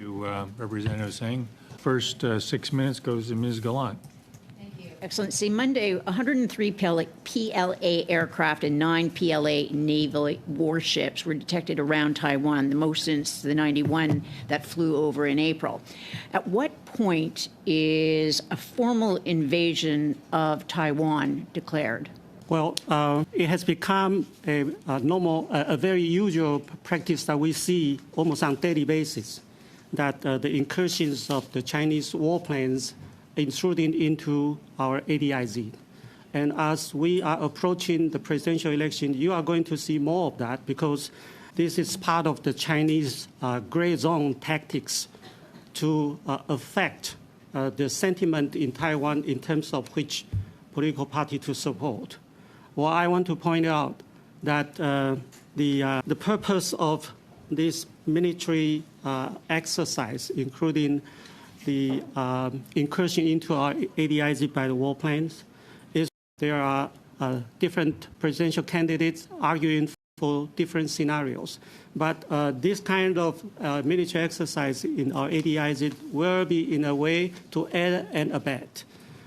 Representative Tseng. First 6 minutes goes to Ms. Gallant. Excellency, Monday, 103 PLA aircraft and 9 PLA naval warships were detected around Taiwan, the most since the 91 that flew over in April. At what point is a formal invasion of Taiwan declared? Well, it has become a normal, a very usual practice that we see almost on a daily basis, that the incursions of the Chinese warplanes intruding into our ADIZ. And as we are approaching the presidential election, you are going to see more of that because this is part of the Chinese gray zone tactics to affect the sentiment in Taiwan in terms of which political party to support. Well, I want to point out that the purpose of this military exercise, including the incursion into our ADIZ by the warplanes, is there are different presidential candidates arguing for different scenarios. But this kind of military exercise in our ADIZ will be in a way to aid and abet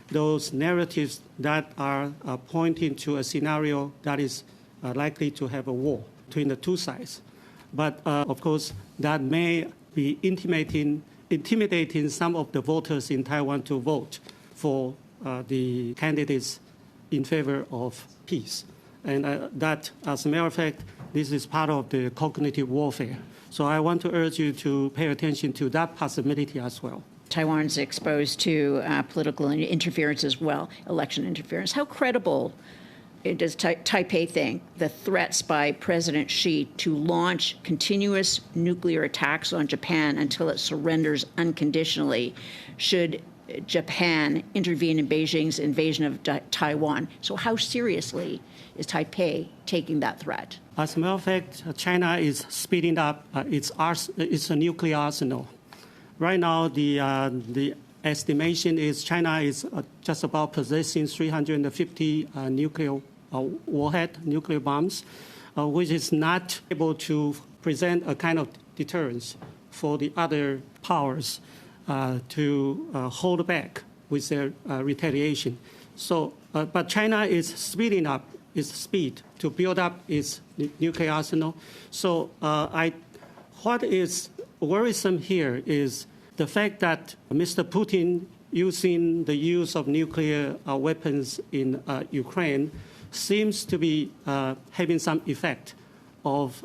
those narratives that are pointing to a scenario that is likely to have a war between the two sides. But of course, that may be intimidating some of the voters in Taiwan to vote for the candidates in favor of peace. And that, as a matter of fact, this is part of the cognitive warfare. So I want to urge you to pay attention to that possibility as well. Taiwan's exposed to political interference as well, election interference. How credible does Taipei think the threats by President Xi to launch continuous nuclear attacks on Japan until it surrenders unconditionally should Japan intervene in Beijing's invasion of Taiwan? So how seriously is Taipei taking that threat? As a matter of fact, China is speeding up its nuclear arsenal. Right now, the estimation is China is just about possessing 350 nuclear nuclear bombs, which is not able to present a kind of deterrence for the other powers to hold back with their retaliation. So, but China is speeding up its speed to build up its nuclear arsenal. So what is worrisome here is the fact that Mr. Putin using the use of nuclear weapons in Ukraine seems to be having some effect of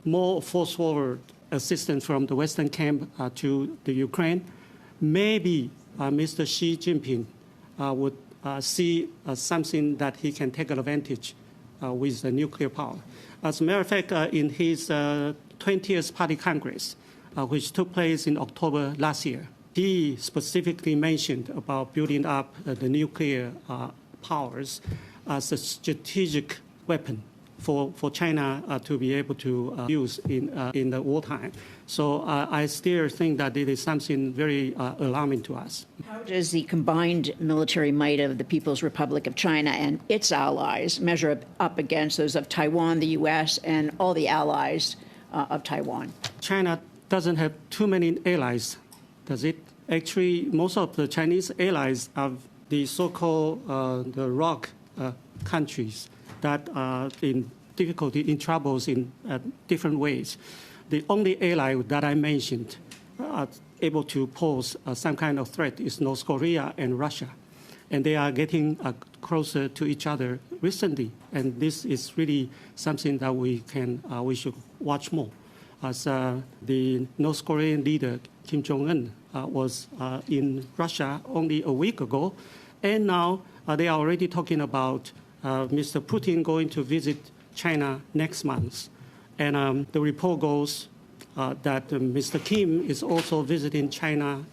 more force-forward assistance from the Western camp to the Ukraine. Maybe Mr. Xi Jinping would see something that he can take advantage with the nuclear power. As a matter of fact, in his 20th Party Congress, which took place in October last year, he specifically mentioned about building up the nuclear powers as a strategic weapon for China to be able to use in the wartime. So I still think that it is something very alarming to us. How does the combined military might of the People's Republic of China and its allies measure up against those of Taiwan, the U.S., and all the allies of Taiwan? China doesn't have too many allies, does it? Actually, most of the Chinese allies are the so-called the ROC countries that are in difficulty, in troubles in different ways. The only ally that I mentioned able to pose some kind of threat is North Korea and Russia. And they are getting closer to each other recently. And this is really something that we should watch more. As the North Korean leader, Kim Jong-un, was in Russia only a week ago. And now they are already talking about Mr. Putin going to visit China next month. And the report goes that Mr. Kim is also visiting China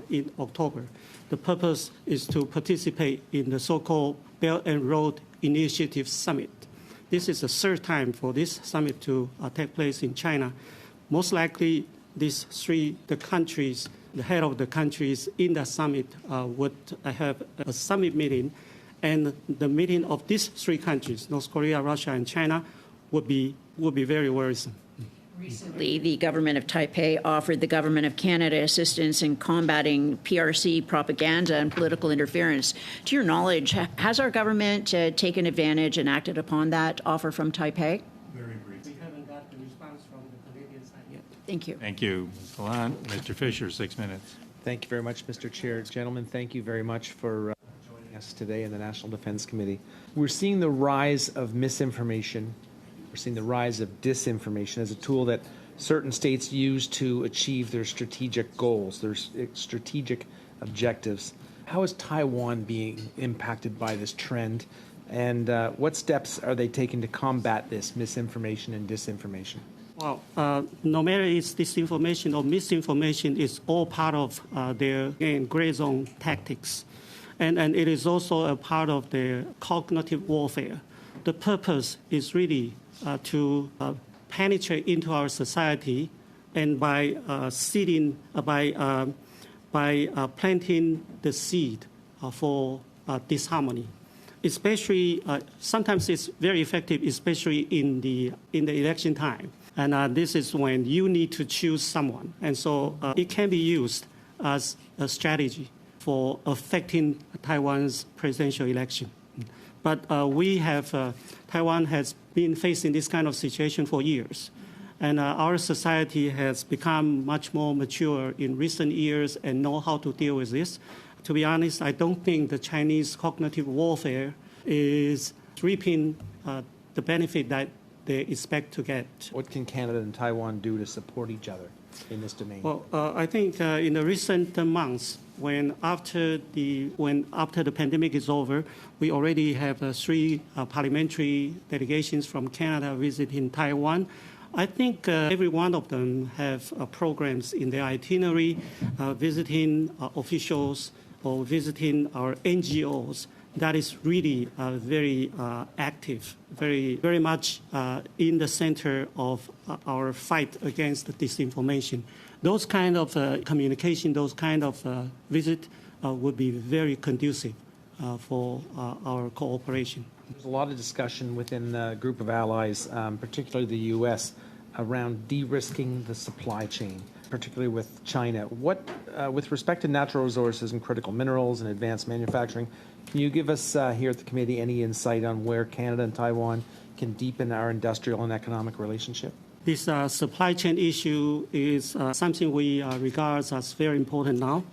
in October. The purpose is to participate in the so-called Belt and Road Initiative Summit. This is the third time for this summit to take place in China. Most likely, these three, the countries, the head of the countries in the summit would have a summit meeting, and the meeting of these three countries, North Korea, Russia, and China, would be very worrisome. Recently, the government of Taipei offered the government of Canada assistance in combating PRC propaganda and political interference. To your knowledge, has our government taken advantage and acted upon that offer from Taipei? Very brief. We haven't got the response from the Canadian side yet. Thank you. Thank you, Ms. Gallant. Mr. Fisher, 6 minutes. Thank you very much, Mr. Chair. Gentlemen, thank you very much for joining us today in the National Defense Committee. We're seeing the rise of misinformation. We're seeing the rise of disinformation as a tool that certain states use to achieve their strategic goals, their strategic objectives. How is Taiwan being impacted by this trend, and what steps are they taking to combat this misinformation and disinformation? Well, no matter it's disinformation or misinformation, it's all part of their gray zone tactics. And it is also a part of their cognitive warfare. The purpose is really to penetrate into our society, and by planting the seed for disharmony. Especially, sometimes it's very effective, especially in the election time. And this is when you need to choose someone. And so it can be used as a strategy for affecting Taiwan's presidential election. But Taiwan has been facing this kind of situation for years. And our society has become much more mature in recent years and know how to deal with this. To be honest, I don't think the Chinese cognitive warfare is reaping the benefit that they expect to get. What can Canada and Taiwan do to support each other in this domain? Well, I think in the recent months, when after the pandemic is over, we already have 3 parliamentary delegations from Canada visiting Taiwan. I think every one of them have programs in their itinerary, visiting officials or visiting our NGOs. That is really very active, very much in the center of our fight against disinformation. Those kind of communication, those kind of visit would be very conducive for our cooperation. There's a lot of discussion within the group of allies, particularly the U.S., around de-risking the supply chain, particularly with China. What, with respect to natural resources and critical minerals and advanced manufacturing, can you give us here at the committee any insight on where Canada and Taiwan can deepen our industrial and economic relationship? This supply chain issue is something we regard as very important now.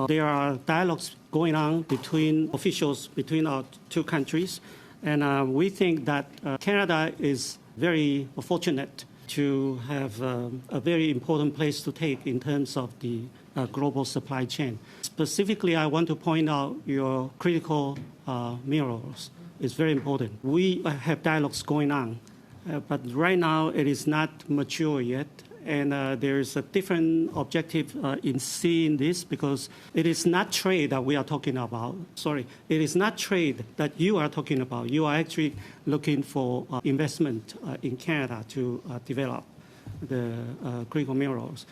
There are dialogues going on between officials between our 2 countries, and we think that Canada is very fortunate to have a very important place to take in terms of the global supply chain. Specifically, I want to point out your critical minerals. It's very important. We have dialogues going on, but right now it is not mature yet. And there is a different objective in seeing this, because it is not trade that we are talking about. Sorry, it is not trade that you are talking about. You are actually looking for investment in Canada to develop the critical minerals.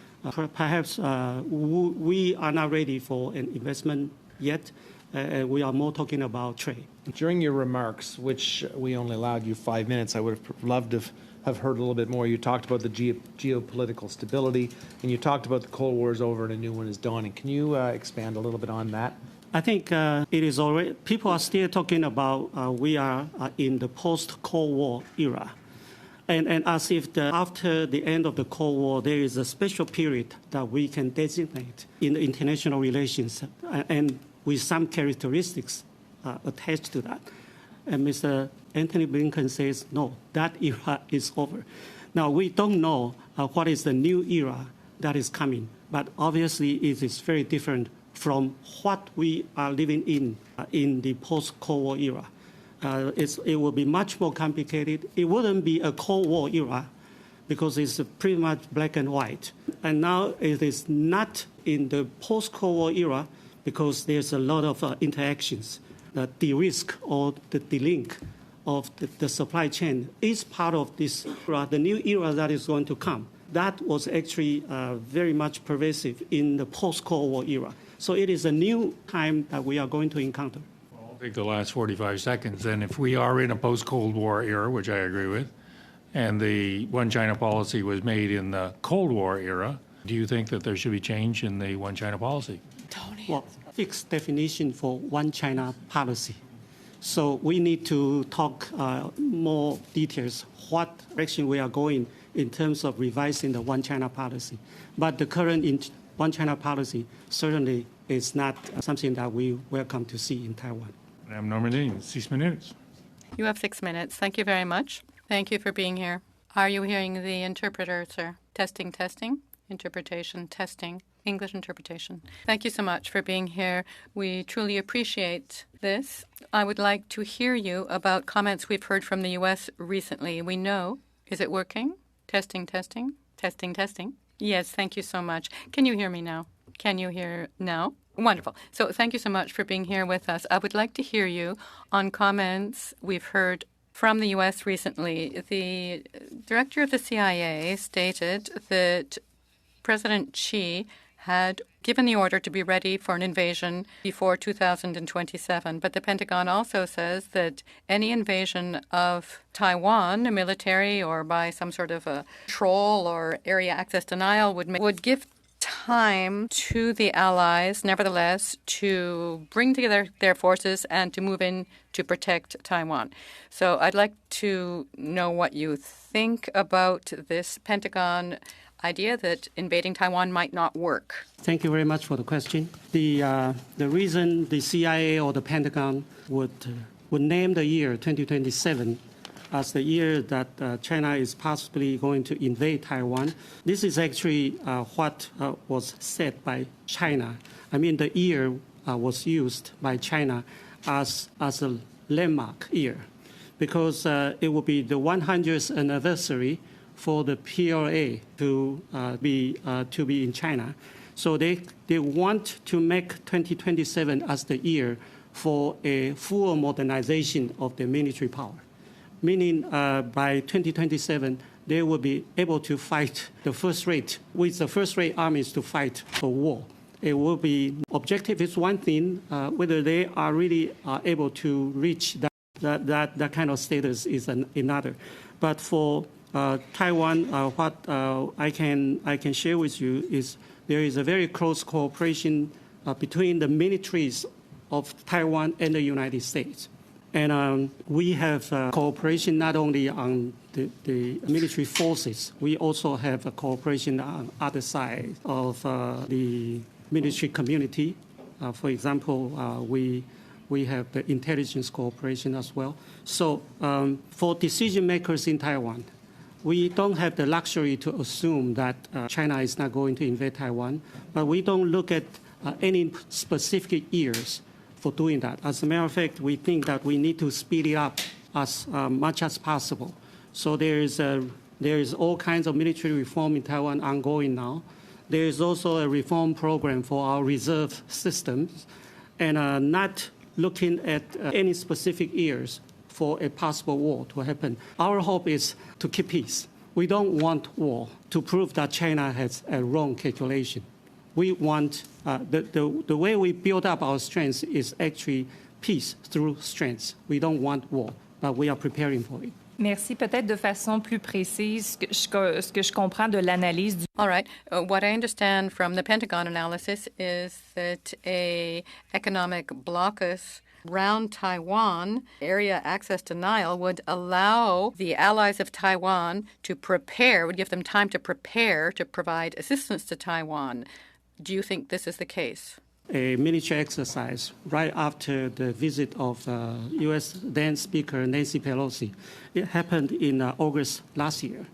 Perhaps we are not ready for an investment yet. We are more talking about trade. During your remarks, which we only allowed you 5 minutes, I would have loved to have heard a little bit more. You talked about the geopolitical stability, and you talked about the Cold War is over and a new one is dawning. Can you expand a little bit on that? I think it is already, people are still talking about we are in the post-Cold War era. And as if after the end of the Cold War, there is a special period that we can designate in the international relations, and with some characteristics attached to that. And Mr. Anthony Blinken says, no, that era is over. Now, we don't know what is the new era that is coming, but obviously it is very different from what we are living in the post-Cold War era. It will be much more complicated. It wouldn't be a Cold War era because it's pretty much black and white. And now it is not in the post-Cold War era because there's a lot of interactions. The de-risk or the de-link of the supply chain is part of this era, the new era that is going to come. That was actually very much pervasive in the post-Cold War era. So it is a new time that we are going to encounter. I'll take the last 45 seconds. And if we are in a post-Cold War era, which I agree with, and the one China policy was made in the Cold War era. Do you think that there should be change in the one China policy? Well, fixed definition for one China policy. So we need to talk more details, what direction we are going in terms of revising the one China policy. But the current one China policy certainly is not something that we welcome to see in Taiwan. Madame Normandin, 6 minutes. You have 6 minutes. Thank you very much. Thank you for being here. Are you hearing the interpreter, sir? Testing, testing. Interpretation, testing, English interpretation. Thank you so much for being here. We truly appreciate this. I would like to hear you about comments we've heard from the U.S. recently. We know, is it working? Testing, testing, testing, testing. Yes, thank you so much. Can you hear me now? Can you hear now? Wonderful. So thank you so much for being here with us. I would like to hear you on comments we've heard from the U.S. recently. The director of the CIA stated that President Xi had given the order to be ready for an invasion before 2027. But the Pentagon also says that any invasion of Taiwan, military or by some sort of a troll or area access denial, would give time to the allies, nevertheless, to bring together their forces and to move in to protect Taiwan. So I'd like to know what you think about this Pentagon idea that invading Taiwan might not work. Thank you very much for the question. The reason the CIA or the Pentagon would name the year 2027 as the year that China is possibly going to invade Taiwan, this is actually what was said by China. I mean, the year was used by China as a landmark year because it will be the 100th anniversary for the PLA to be in China. So they want to make 2027 as the year for a full modernization of the military power, meaning by 2027, they will be able to fight the first-rate, with the first-rate armies to fight a war. It will be, objective is one thing, whether they are really able to reach that kind of status is another. But for Taiwan, what I can share with you is there is a very close cooperation between the militaries of Taiwan and the United States. And we have cooperation not only on the military forces, we also have a cooperation on other side of the military community. For example, we have the intelligence cooperation as well. So for decision makers in Taiwan, we don't have the luxury to assume that China is not going to invade Taiwan, but we don't look at any specific years for doing that. As a matter of fact, we think that we need to speed it up as much as possible. So there is all kinds of military reform in Taiwan ongoing now. There is also a reform program for our reserve systems, and not looking at any specific years for a possible war to happen. Our hope is to keep peace. We don't want war to prove that China has a wrong calculation. We want, the way we build up our strength is actually peace through strength. We don't want war, but we are preparing for it. Merci. Peut-être de façon plus précise, ce que je comprends de l'analyse du... All right. What I understand from the Pentagon analysis is that a economic blockus around Taiwan, area access denial, would allow the allies of Taiwan to prepare, would give them time to prepare to provide assistance to Taiwan. Do you think this is the case? A military exercise right after the visit of U.S. then Speaker Nancy Pelosi. It happened in August last year.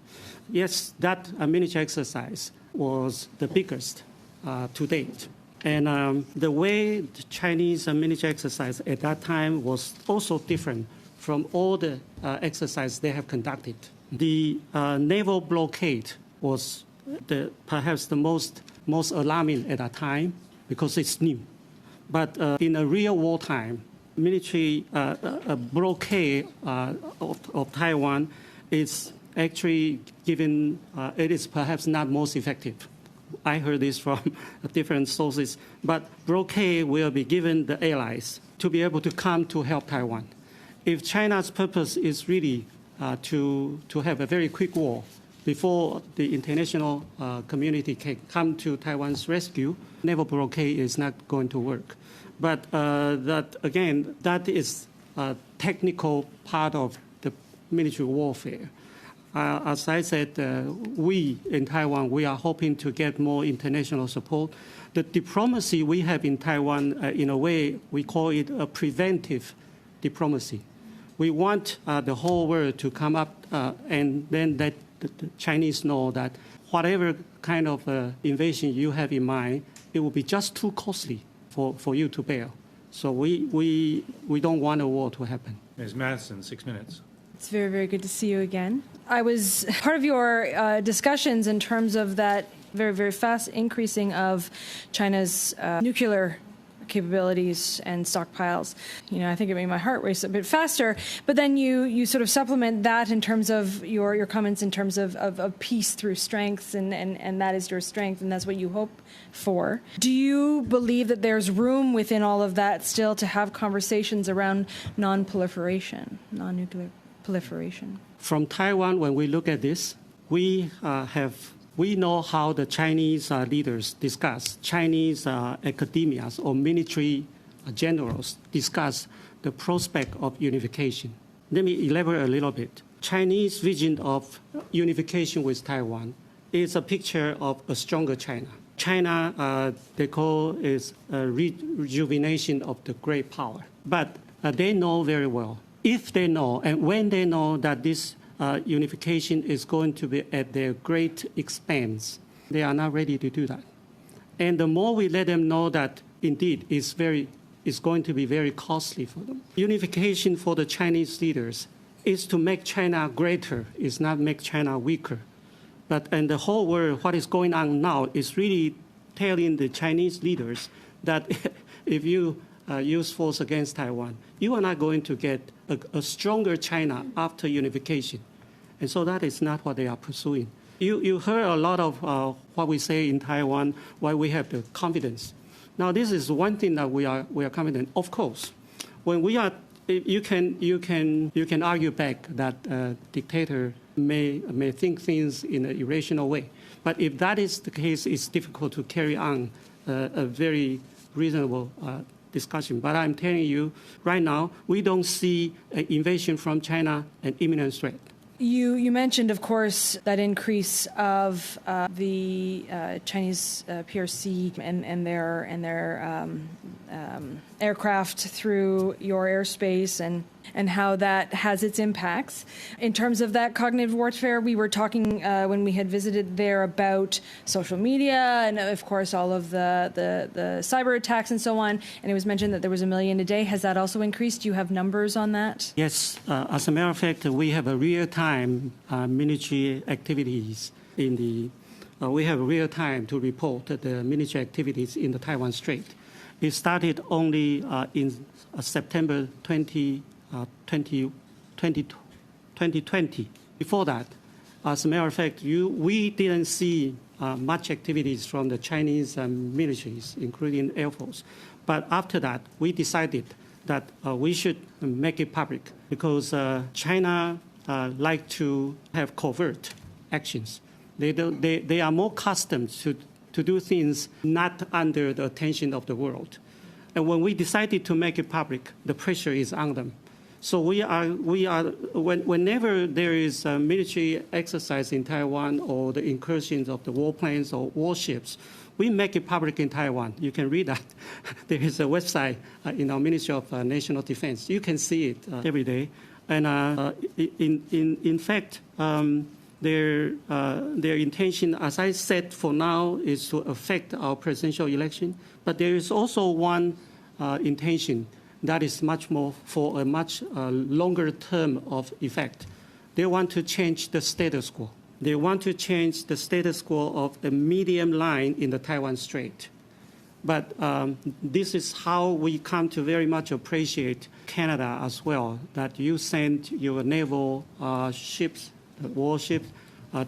Yes, that military exercise was the biggest to date. And the way the Chinese military exercise at that time was also different from all the exercises they have conducted. The naval blockade was perhaps the most alarming at that time because it's new. But in a real wartime, military blockade of Taiwan is actually given, it is perhaps not most effective. I heard this from different sources, but blockade will be given the allies to be able to come to help Taiwan. If China's purpose is really to have a very quick war before the international community can come to Taiwan's rescue. Naval blockade is not going to work. But that is a technical part of the military warfare. As I said, we in Taiwan, we are hoping to get more international support. The diplomacy we have in Taiwan, in a way, we call it a preventive diplomacy. We want the whole world to come up and then let the Chinese know that whatever kind of invasion you have in mind, it will be just too costly for you to bear. So we don't want a war to happen. Ms. Madison, 6 minutes. It's very, very good to see you again. I was part of your discussions in terms of that very, very fast increasing of China's nuclear capabilities and stockpiles. I think it made my heart race a bit faster. But then you sort of supplement that in terms of your comments in terms of peace through strength, and that is your strength, and that's what you hope for. Do you believe that there's room within all of that still to have conversations around non-proliferation, non-nuclear proliferation? From Taiwan, when we look at this, we know how the Chinese leaders discuss, Chinese academias or military generals discuss the prospect of unification. Let me elaborate a little bit. Chinese vision of unification with Taiwan is a picture of a stronger China. China, they call is a rejuvenation of the great power. But they know very well, if they know and when they know that this unification is going to be at their great expense, they are not ready to do that. And the more we let them know that indeed it's going to be very costly for them. Unification for the Chinese leaders is to make China greater, is not make China weaker. But in the whole world, what is going on now is really telling the Chinese leaders that if you use force against Taiwan, you are not going to get a stronger China after unification. And so that is not what they are pursuing. You heard a lot of what we say in Taiwan, why we have the confidence. Now, this is one thing that we are confident. Of course, when we are, you can argue back that dictator may think things in an irrational way. But if that is the case, it's difficult to carry on a very reasonable discussion. But I'm telling you, right now, we don't see an invasion from China an imminent threat. You mentioned, of course, that increase of the Chinese PRC and their aircraft through your airspace and how that has its impacts. In terms of that cognitive warfare, we were talking when we had visited there about social media and, of course, all of the cyber attacks and so on. And it was mentioned that there was 1 million a day. Has that also increased? Do you have numbers on that? Yes. As a matter of fact, we have a real-time military activities in the. We have real time to report the military activities in the Taiwan Strait. It started only in September 2020. Before that, as a matter of fact, we didn't see much activities from the Chinese militaries, including Air Force. But after that, we decided that we should make it public because China like to have covert actions. They are more accustomed to do things not under the attention of the world. And when we decided to make it public, the pressure is on them. So whenever there is a military exercise in Taiwan or the incursions of the warplanes or warships, we make it public in Taiwan. You can read that. There is a website in our Ministry of National Defense. You can see it every day. And in fact, their intention, as I said, for now, is to affect our presidential election. But there is also one intention that is much more for a much longer term of effect. They want to change the status quo. They want to change the status quo of the medium line in the Taiwan Strait. But this is how we come to very much appreciate Canada as well, that you send your naval ships, warships,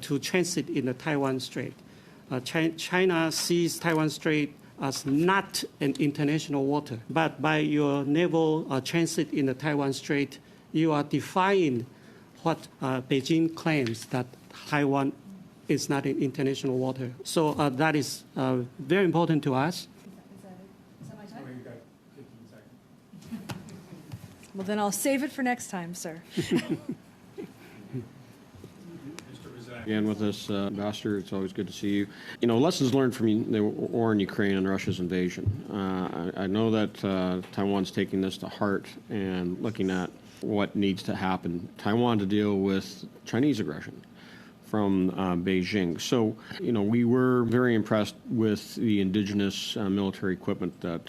to transit in the Taiwan Strait. China sees Taiwan Strait as not an international water, but by your naval transit in the Taiwan Strait, you are defying what Beijing claims, that Taiwan is not in international water. So that is very important to us. Is that my time? Well, then I'll save it for next time, sir. Again with us, Ambassador. It's always good to see you. You know, lessons learned from the war in Ukraine and Russia's invasion. I know that Taiwan's taking this to heart and looking at what needs to happen. Taiwan to deal with Chinese aggression from Beijing. So, you know, we were very impressed with the indigenous military equipment that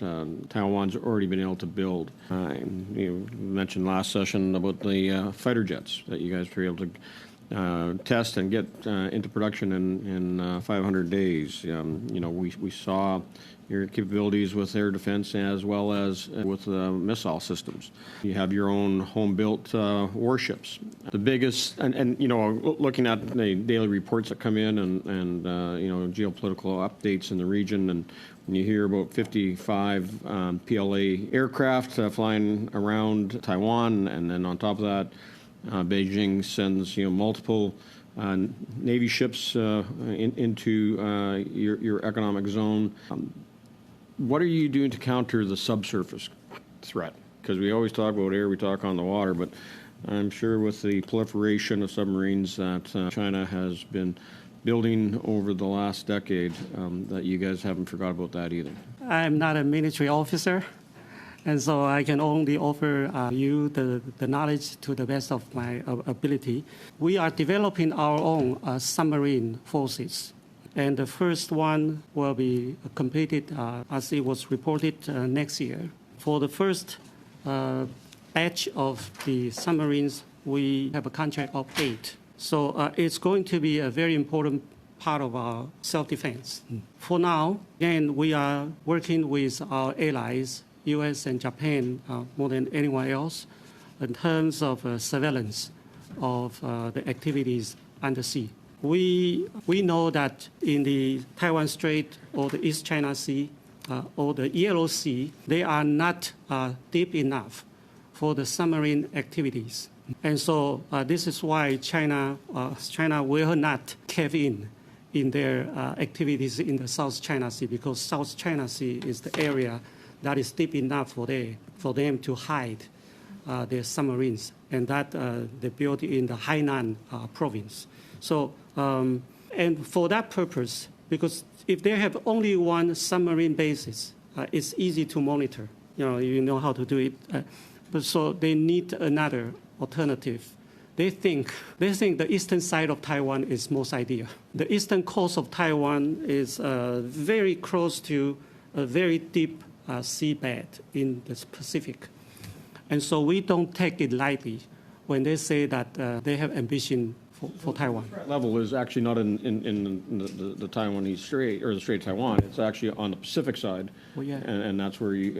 Taiwan's already been able to build. You mentioned last session about the fighter jets that you guys were able to test and get into production in 500 days. You know, we saw your capabilities with air defense as well as with missile systems. You have your own home-built warships. The biggest, and you know, looking at the daily reports that come in and you know, geopolitical updates in the region, and when you hear about 55 PLA aircraft flying around Taiwan, and then on top of that, Beijing sends, you know, multiple Navy ships into your economic zone. What are you doing to counter the subsurface threat? Because we always talk about air, we talk on the water, but I'm sure with the proliferation of submarines that China has been building over the last decade, that you guys haven't forgot about that either. I'm not a military officer, and so I can only offer you the knowledge to the best of my ability. We are developing our own submarine forces, and the first one will be completed, as it was reported, next year. For the first batch of the submarines, we have a contract of 8. So it's going to be a very important part of our self-defense. For now, again, we are working with our allies, U.S. and Japan, more than anyone else, in terms of surveillance of the activities undersea. We know that in the Taiwan Strait or the East China Sea or the Yellow Sea, they are not deep enough for the submarine activities. And so this is why China will not cave in their activities in the South China Sea, because South China Sea is the area that is deep enough for them to hide their submarines, and that they built in the Hainan province. So, and for that purpose, because if they have only one submarine basis, it's easy to monitor. You know how to do it. But so they need another alternative. They think the eastern side of Taiwan is most ideal. The eastern coast of Taiwan is very close to a very deep seabed in the Pacific. And so we don't take it lightly when they say that they have ambition for Taiwan. The threat level is actually not in the Taiwanese Strait or the Strait of Taiwan. It's actually on the Pacific side, well, yeah. and that's where you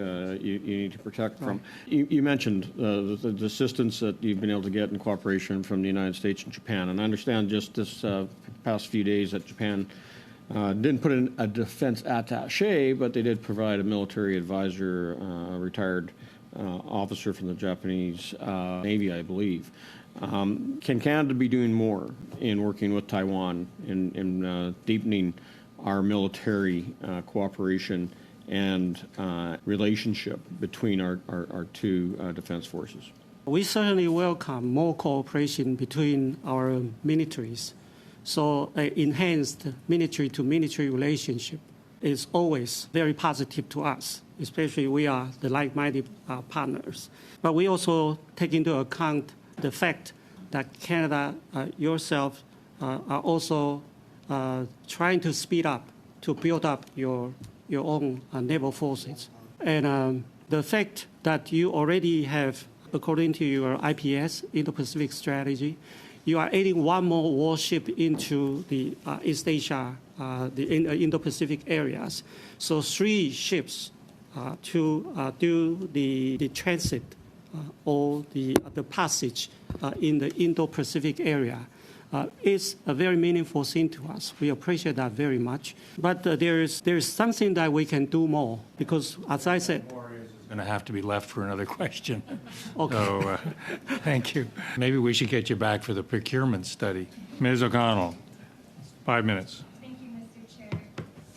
need to protect from. You mentioned the assistance that you've been able to get in cooperation from the United States and Japan, and I understand just this past few days that Japan didn't put in a defense attaché, but they did provide a military advisor, a retired officer from the Japanese Navy, I believe. Can Canada be doing more in working with Taiwan in deepening our military cooperation and relationship between our two defense forces? We certainly welcome more cooperation between our militaries. So enhanced military-to-military relationship is always very positive to us, especially we are the like-minded partners. But we also take into account the fact that Canada yourself are also trying to speed up, to build up your own naval forces. And the fact that you already have, according to your IPS, Indo-Pacific strategy, you are adding one more warship into the East Asia, the Indo-Pacific areas. So 3 ships to do the transit or the passage in the Indo-Pacific area is a very meaningful thing to us. We appreciate that very much. But there is something that we can do more, because, as I said, And going to have to be left for another question. Okay. So thank you. Maybe we should get you back for the procurement study. Ms. O'Connell, 5 minutes. Thank you, Mr. Chair.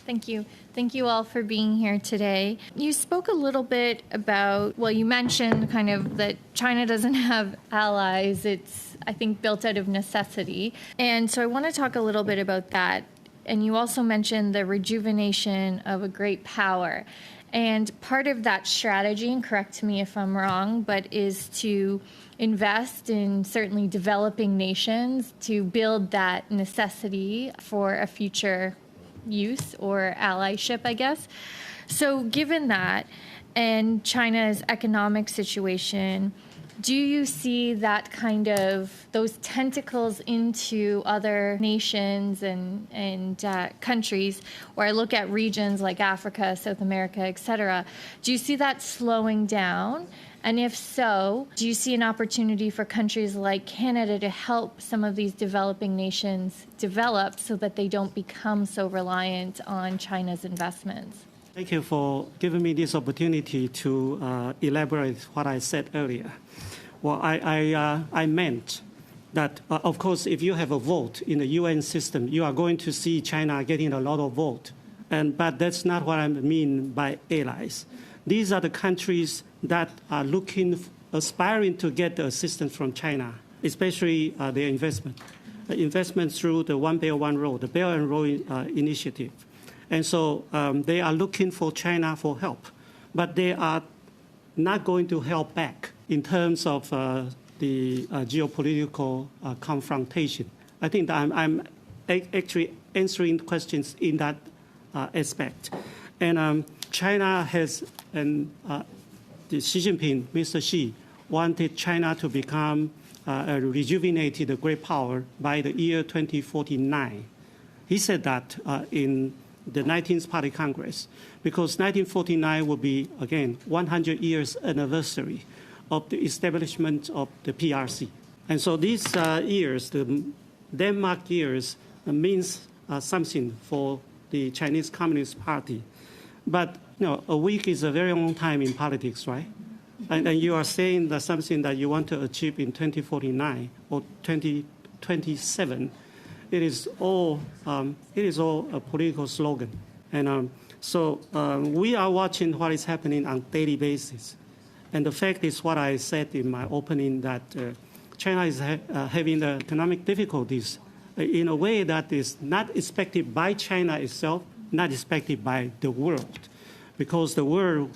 Thank you. Thank you all for being here today. You spoke a little bit about, well, you mentioned kind of that China doesn't have allies. It's, I think, built out of necessity. And so I want to talk a little bit about that. And you also mentioned the rejuvenation of a great power. And part of that strategy, and correct me if I'm wrong, but is to invest in certainly developing nations to build that necessity for a future use or allyship, I guess. So given that and China's economic situation, do you see that kind of those tentacles into other nations and countries, or I look at regions like Africa, South America, etc. Do you see that slowing down? And if so, do you see an opportunity for countries like Canada to help some of these developing nations develop so that they don't become so reliant on China's investments? Thank you for giving me this opportunity to elaborate what I said earlier. Well, I meant that, of course, if you have a vote in the UN system, you are going to see China getting a lot of vote. But that's not what I mean by allies. These are the countries that are aspiring to get the assistance from China, especially their investment through the One Belt, One Road, the Belt and Road Initiative. And so they are looking for China for help, but they are not going to help back in terms of the geopolitical confrontation. I think that I'm actually answering questions in that aspect. And China has, and Xi Jinping, Mr. Xi, wanted China to become a rejuvenated great power by the year 2049. He said that in the 19th Party Congress, because 1949 will be, again, 100 years anniversary of the establishment of the PRC. And so these years, the Denmark years, means something for the Chinese Communist Party. But a week is a very long time in politics, right? And you are saying that something that you want to achieve in 2049 or 2027. It is all a political slogan. And so we are watching what is happening on a daily basis. And the fact is what I said in my opening, that China is having economic difficulties in a way that is not expected by China itself, not expected by the world, because the world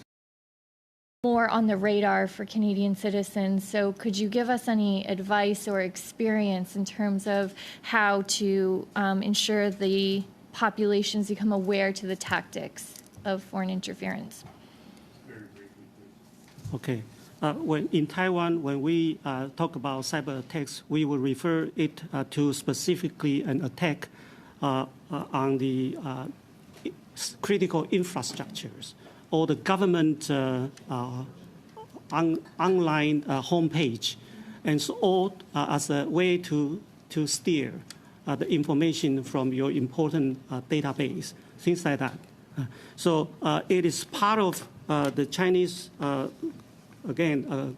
more on the radar for Canadian citizens. So could you give us any advice or experience in terms of how to ensure the populations become aware to the tactics of foreign interference? Okay. In Taiwan, when we talk about cyber attacks, we will refer it to specifically an attack on the critical infrastructures or the government online homepage, and so all as a way to steer the information from your important database, things like that. So it is part of the Chinese, again,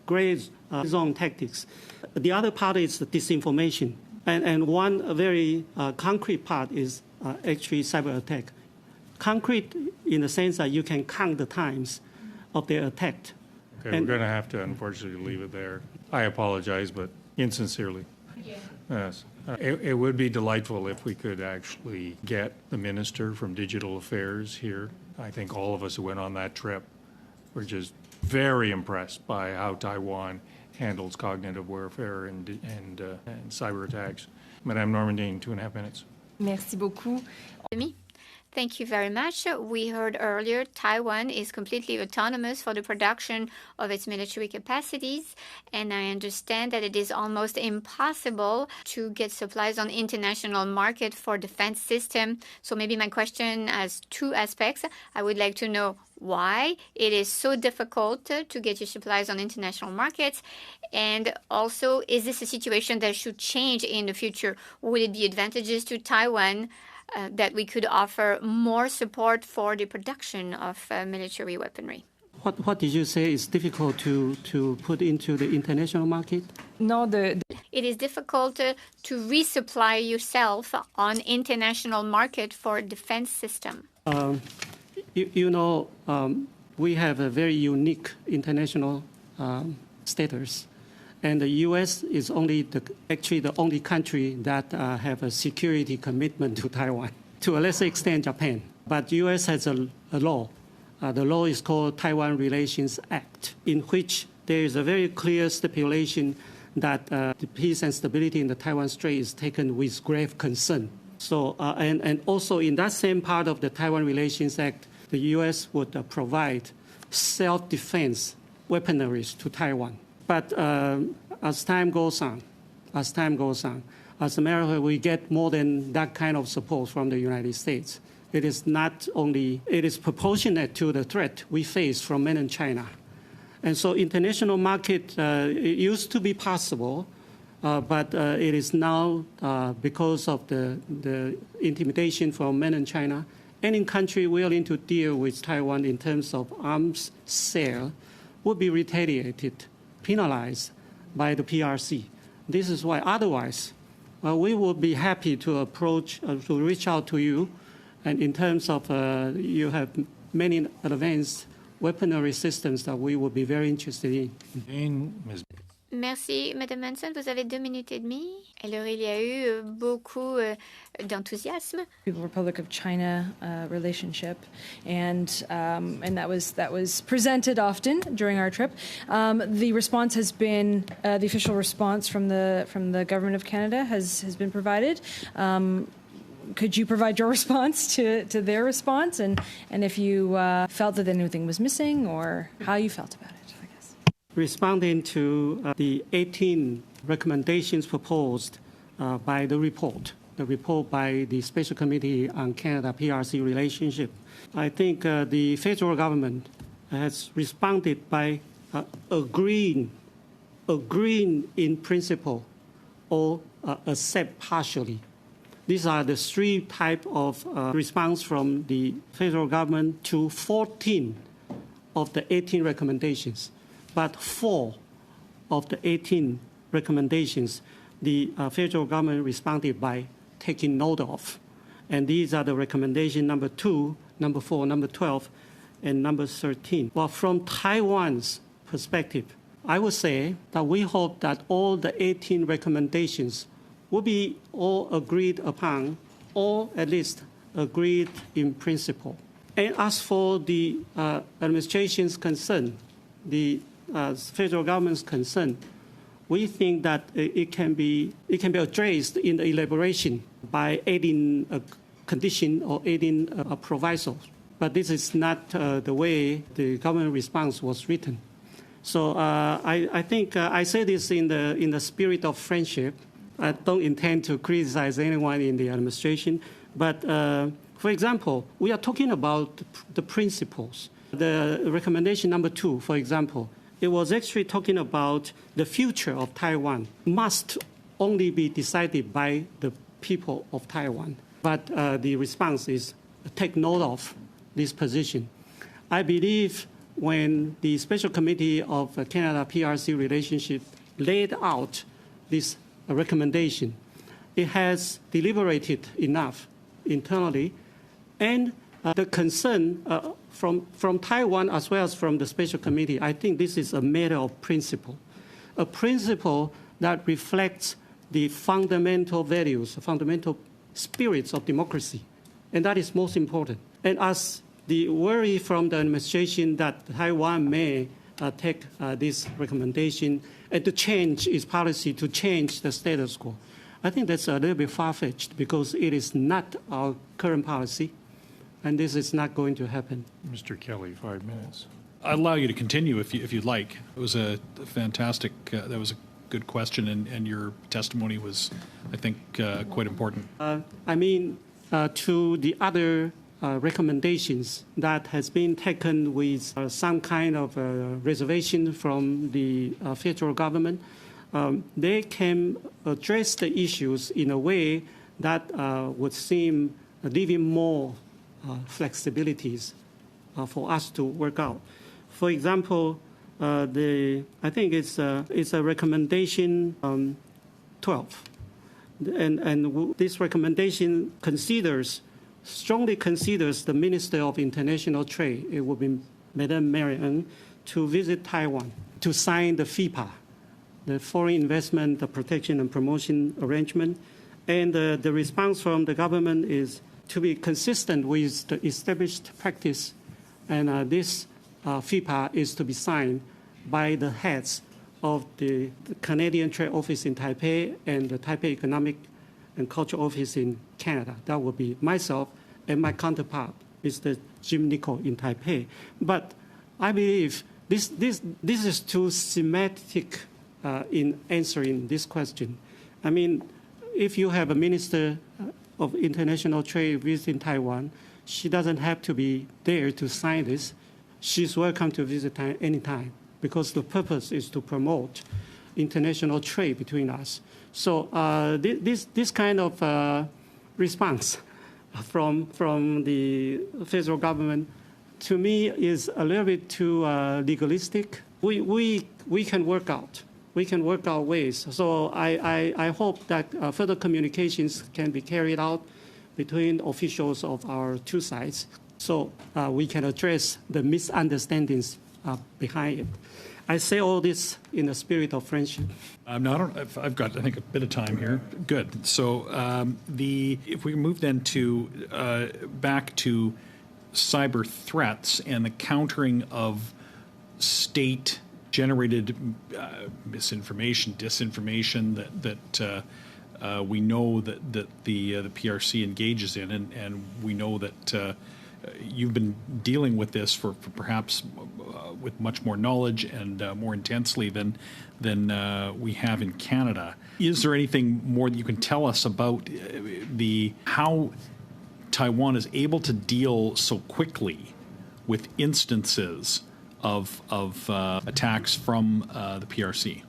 gray zone tactics. The other part is the disinformation. And one very concrete part is actually cyber attack. Concrete in the sense that you can count the times of their attack. Okay, we're going to have to, unfortunately, leave it there. I apologize, but insincerely. Yeah. Yes. It would be delightful if we could actually get the Minister from Digital Affairs here. I think all of us who went on that trip were just very impressed by how Taiwan handles cognitive warfare and cyber attacks. Madame Normandine, 2.5 minutes. Merci beaucoup. Thank you very much. We heard earlier Taiwan is completely autonomous for the production of its military capacities, and I understand that it is almost impossible to get supplies on the international market for defense system. So maybe my question has two aspects. I would like to know why it is so difficult to get your supplies on international markets, and also, is this a situation that should change in the future? Would it be advantageous to Taiwan that we could offer more support for the production of military weaponry? What did you say is difficult to put into the international market? No, It is difficult to resupply yourself on international market for defense system. We have a very unique international status. And the U.S. is actually the only country that have a security commitment to Taiwan, to a lesser extent Japan. But U.S. has a law. The law is called Taiwan Relations Act, in which there is a very clear stipulation that the peace and stability in the Taiwan Strait is taken with grave concern. So, and also in that same part of the Taiwan Relations Act, the U.S. would provide self-defense weaponry to Taiwan. But as time goes on, as America, we get more than that kind of support from the United States. It is proportionate to the threat we face from mainland China. And so international market it used to be possible, but it is now because of the intimidation from mainland China. Any country willing to deal with Taiwan in terms of arms sale would be retaliated, penalized by the PRC. This is why otherwise we would be happy to reach out to you. And in terms of you have many advanced weaponry systems that we would be very interested in. Merci, Madame Manson. Vous avez 2 minutes et demie. Alors, il y a eu beaucoup d'enthousiasme. People Republic of China relationship, and that was presented often during our trip. The response has been the official response from the government of Canada has been provided. Could you provide your response to their response, and if you felt that anything was missing, or how you felt about it? Responding to the 18 recommendations proposed by the report by the Special Committee on Canada-PRC relationship, I think the federal government has responded by agreeing in principle or accept partially. These are the 3 types of response from the federal government to 14 of the 18 recommendations. But 4 of the 18 recommendations, the federal government responded by taking note of. And these are the recommendation number 2, number 4, number 12, and number 13. Well, from Taiwan's perspective, I would say that we hope that all the 18 recommendations will be all agreed upon, or at least agreed in principle. And as for the administration's concern, the federal government's concern, we think that it can be addressed in the elaboration by adding a condition or adding a proviso. But this is not the way the government response was written. So I think I say this in the spirit of friendship. I don't intend to criticize anyone in the administration, but for example, we are talking about the principles. The recommendation number 2, for example, it was actually talking about the future of Taiwan must only be decided by the people of Taiwan. But the response is take note of this position. I believe when the Special Committee of Canada-PRC relationship laid out this recommendation, it has deliberated enough internally, and the concern from Taiwan as well as from the Special Committee, I think this is a matter of principle, a principle that reflects the fundamental values, fundamental spirits of democracy, and that is most important. And as the worry from the administration that Taiwan may take this recommendation and to change its policy, to change the status quo, I think that's a little bit far-fetched because it is not our current policy, and this is not going to happen. Mr. Kelly, 5 minutes. I'll allow you to continue if you'd like. It was a fantastic, that was a good question, and your testimony was, I think, quite important. To the other recommendations that has been taken with some kind of reservation from the federal government, they can address the issues in a way that would seem leaving more flexibilities for us to work out. For example, I think it's a recommendation 12, and this recommendation strongly considers the Minister of International Trade, it would be Madame Marian, to visit Taiwan to sign the FIPA, the Foreign Investment Protection and Promotion Arrangement. And the response from the government is to be consistent with the established practice, and this FIPA is to be signed by the heads of the Canadian Trade Office in Taipei and the Taipei Economic and Cultural Office in Canada. That would be myself and my counterpart, Mr. Jim Nichol in Taipei. But I believe this is too semantic in answering this question. I mean, if you have a minister of international trade visiting Taiwan, she doesn't have to be there to sign this. She's welcome to visit anytime, because the purpose is to promote international trade between us. So this kind of response from the federal government, to me, is a little bit too legalistic. We can work out. We can work out ways. So I hope that further communications can be carried out between officials of our two sides, so we can address the misunderstandings behind it. I say all this in the spirit of friendship. Now, I've got, I think, a bit of time here. Good. So if we move then to back to cyber threats and the countering of state-generated misinformation, disinformation that we know that the PRC engages in, and we know that you've been dealing with this for perhaps with much more knowledge and more intensely than we have in Canada. Is there anything more that you can tell us about how Taiwan is able to deal so quickly with instances of attacks from the PRC?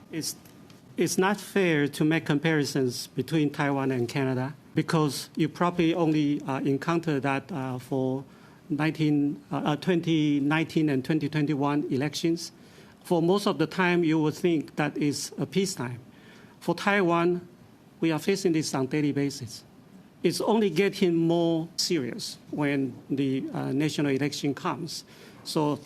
It's not fair to make comparisons between Taiwan and Canada, because you probably only encounter that for 2019 and 2021 elections. For most of the time, you would think that is a peacetime. For Taiwan, we are facing this on a daily basis. It's only getting more serious when the national election comes. So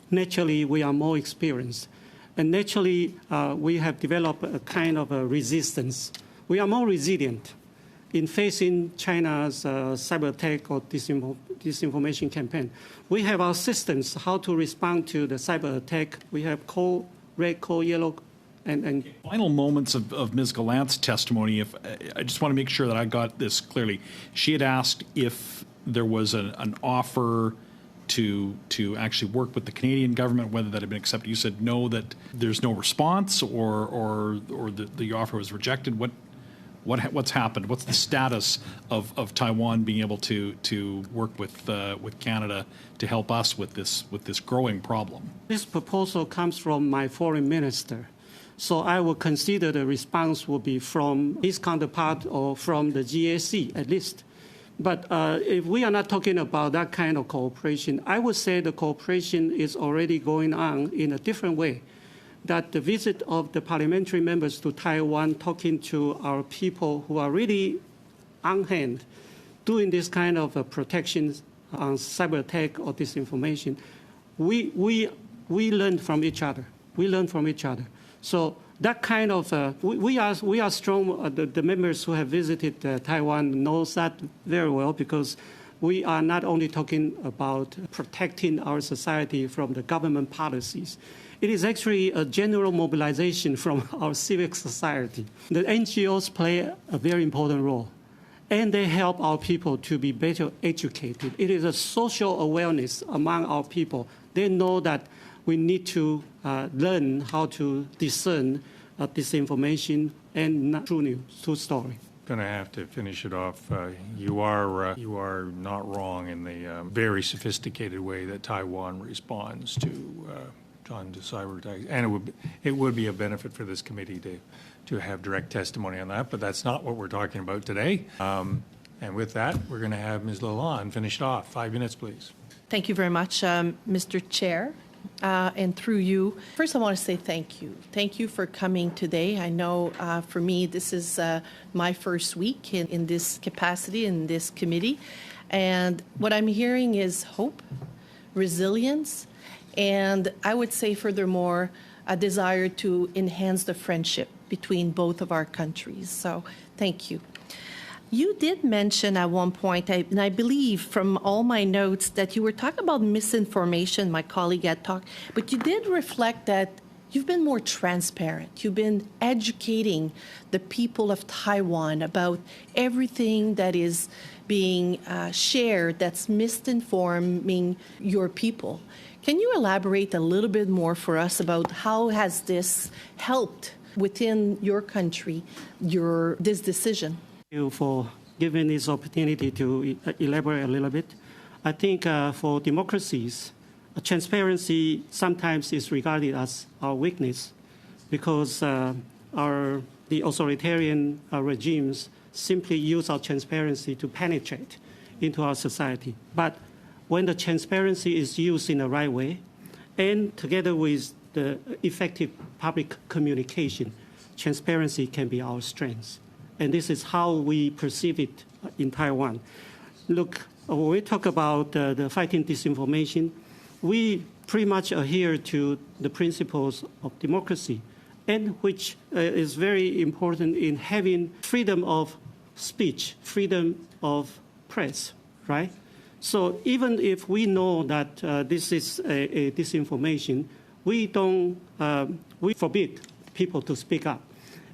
naturally, we are more experienced. And naturally, we have developed a kind of a resistance. We are more resilient in facing China's cyber attack or disinformation campaign. We have our systems how to respond to the cyber attack. We have code red, code yellow, and final moments of Ms. Gallant's testimony. If I just want to make sure that I got this clearly, she had asked if there was an offer to actually work with the Canadian government, whether that had been accepted. You said no, that there's no response, or the offer was rejected. What's happened? What's the status of Taiwan being able to work with Canada to help us with this growing problem? This proposal comes from my foreign minister, so I will consider the response will be from his counterpart or from the GAC at least. But if we are not talking about that kind of cooperation, I would say the cooperation is already going on in a different way. That the visit of the parliamentary members to Taiwan, talking to our people who are really on hand, doing this kind of protections on cyber attack or disinformation, we learn from each other. We learn from each other. So that kind of we are strong. The members who have visited Taiwan knows that very well, because we are not only talking about protecting our society from the government policies. It is actually a general mobilization from our civic society. The NGOs play a very important role, and they help our people to be better educated. It is a social awareness among our people. They know that we need to learn how to discern disinformation and not true news, true story. Going to have to finish it off. You are not wrong in the very sophisticated way that Taiwan responds to cyber attacks, and it would be a benefit for this committee to have direct testimony on that. But that's not what we're talking about today. And with that, we're going to have Ms. Lalonde finish it off. 5 minutes, please. Thank you very much, Mr. Chair. and through you. First, I want to say thank you. Thank you for coming today. I know for me, this is my first week in this capacity, in this committee. And what I'm hearing is hope, resilience, and I would say furthermore, a desire to enhance the friendship between both of our countries. So thank you. You did mention at one point, and I believe from all my notes, that you were talking about misinformation. My colleague had talked, but you did reflect that you've been more transparent. You've been educating the people of Taiwan about everything that is being shared that's misinforming your people. Can you elaborate a little bit more for us about how has this helped within your country, this decision? Thank you for giving this opportunity to elaborate a little bit. I think for democracies, transparency sometimes is regarded as our weakness because the authoritarian regimes simply use our transparency to penetrate into our society. But when the transparency is used in the right way and together with the effective public communication, transparency can be our strength. And this is how we perceive it in Taiwan. Look, when we talk about the fighting disinformation, we pretty much adhere to the principles of democracy, and which is very important in having freedom of speech, freedom of press, right? So even if we know that this is a disinformation, we forbid people to speak up.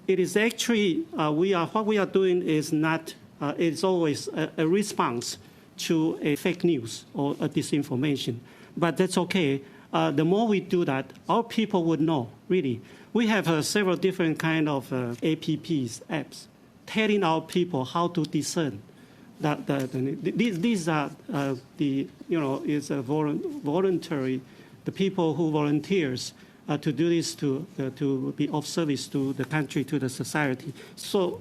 It is actually, what we are doing is not, it's always a response to a fake news or a disinformation. But that's okay. The more we do that, our people would know, really. We have several different kind of apps, telling our people how to discern. These are it's a voluntary, the people who volunteers to do this to be of service to the country, to the society. So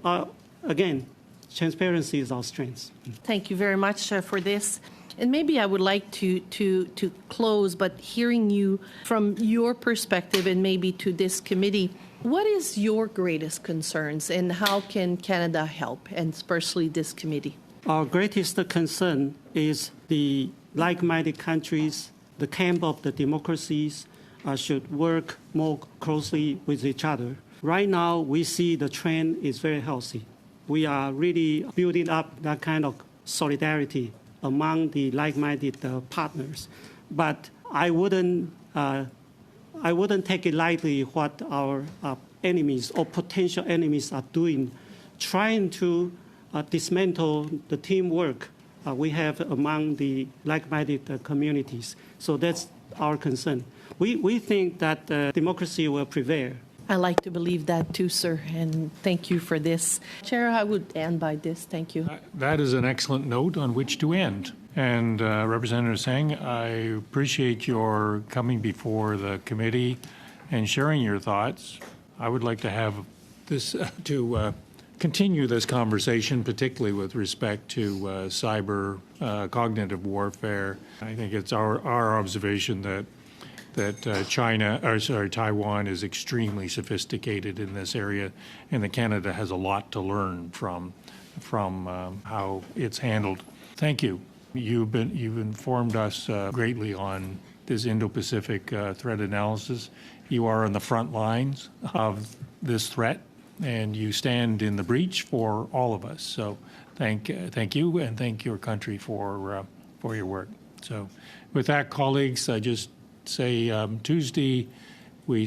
again, transparency is our strength. Thank you very much for this. And maybe I would like to close, but hearing you from your perspective and maybe to this committee, what is your greatest concerns and how can Canada help, and especially this committee? Our greatest concern is the like-minded countries, the camp of the democracies, should work more closely with each other. Right now, we see the trend is very healthy. We are really building up that kind of solidarity among the like-minded partners. But I wouldn't take it lightly what our enemies or potential enemies are doing, trying to dismantle the teamwork we have among the like-minded communities. So that's our concern. We think that democracy will prevail. I like to believe that too, sir, and thank you for this. Chair, I would end by this. Thank you. That is an excellent note on which to end. And Representative Tseng, I appreciate your coming before the committee and sharing your thoughts. I would like to have this continue this conversation, particularly with respect to cyber cognitive warfare. I think it's our observation that Taiwan is extremely sophisticated in this area, and that Canada has a lot to learn from how it's handled. Thank you. You've informed us greatly on this Indo-Pacific threat analysis. You are on the front lines of this threat, and you stand in the breach for all of us. So thank you, and thank your country for your work. So with that, colleagues, I just say Tuesday we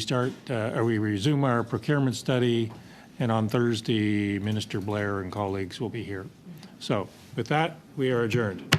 resume our procurement study, and on Thursday Minister Blair and colleagues will be here. So with that, we are adjourned.